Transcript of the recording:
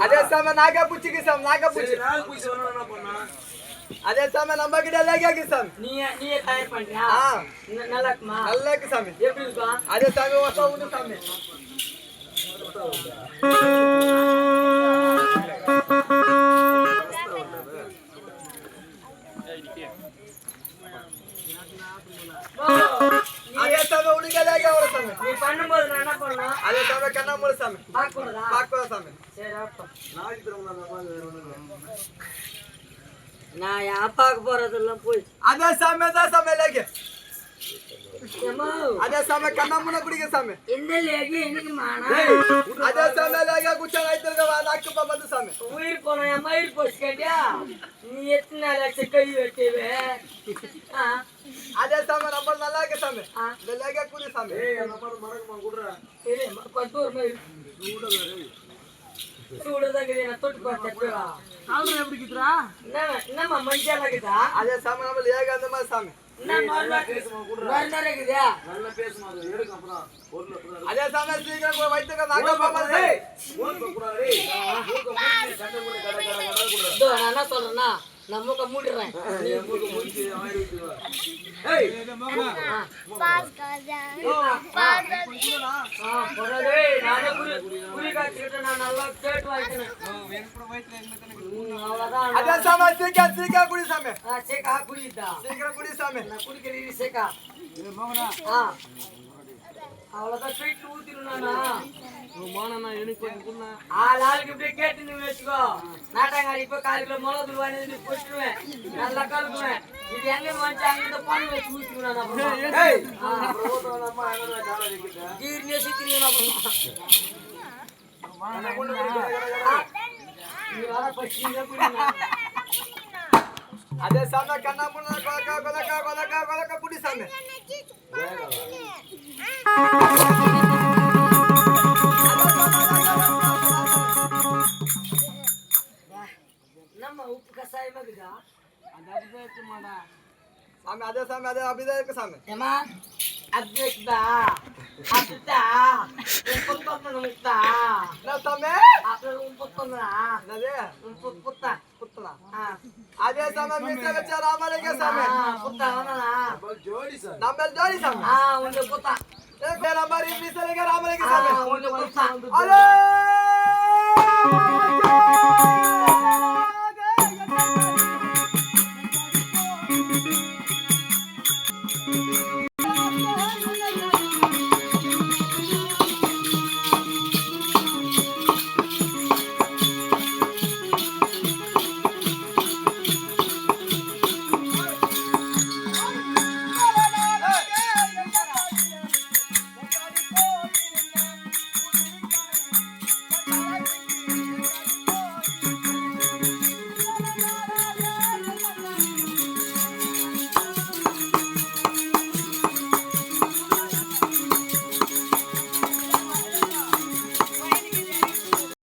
அதே சாமி நாகா புச்சிக்கு சாமி நாகா புச்சி அதே சாமி நம்ம கிட்ட லேகா சாமி நீ தயார் பண்றியா நல்லா இருக்குமா நல்லா இருக்கு சாமி எப்படி இருக்கும் அதே சாமி வசா உண்டு சாமி அதே சாமி உனக்கு லேகா வர சாமி நீ பண்ணும்போது நான் என்ன பண்ணணும் அதே சாமி கண்ணா மூல சாமி பாக்கறதா பாக்கோ சாமி சரி அப்ப நான் யா பாக்க போறதெல்லாம் போய் அதே சாமி தான் சாமி லேகா ஏமா அதே சாமி கண்ணா மூல குடிக்க சாமி இந்த லேகி எனக்கு மானா அதே சாமி லேகா குச்சா ஐத்தர்க நாக்கு பந்து சாமி உயிர் போன மயிர் போச்சு கேட்டியா நீ எத்தனை லட்சம் கை வெட்டவே அதே சாமி நம்ம நல்லா இருக்கு சாமி இந்த லேகா குடி சாமி சரி கொத்தூர் மயிர் சூடுதான் நான் தொட்டு பார்த்தா கால்ற எப்படி கிதுரா என்னம்மா மஞ்சள் இருக்குதா அதே சாமி நம்ம லேகா அந்த மாதிரி சாமி அதே சாமி சீக்கிரம் வைத்துக்க நாக்க பந்து நான் என்ன சொல்றேன்னா நான் மூக்க மூடிடுறேன் நானே புலி காய்ச்சிக்கிட்டு நான் நல்லா கேட்டு வாங்கிக்கிறேன் அதே சாமி சீக்கிரம் குடி சாமி சேக்கா குடிதா சீக்கிரம் குடி சாமி நான் குடிக்கிறீ சேக்கா அவ்வளவுதான் ஸ்வீட் ஊத்திருந்தானா ஆளுக்கு இப்படியே கேட்டு நீ வச்சுக்கோ நாட்டாங்காரி இப்ப 4 கிலோ மிளகு தூள் போட்டுருவேன் நல்லா கலக்குவேன் இது எங்க வந்து அங்க பானி வச்சு ஊத்திருவேன் கீர்னே சித்திரியா நீ வர பச்சிங்க குடிங்க அதே சாமி கண்ணா மூல கொலக்கா குடி சாமி நம்ம உப்பு கசாயமா இருக்குதா சாமி அதே சாமி அதே அப்படிதான் இருக்கு சாமி ஏமா அப்தா அப்தா உப்பொத்தனமுத்தா என்ன சாமி அப்புறம் உப்பொத்தனா என்னது புத்தா புத்தலா அதே சாமி மிஸ்ல வச்ச ராமலிங்க சாமி புத்தா வந்தனா நம்ம ஜோடி சாமி உங்க புத்தா ஏ பேர மாதிரி மிஸ்ல ராமலிங்க சாமி உங்க புத்தா அலே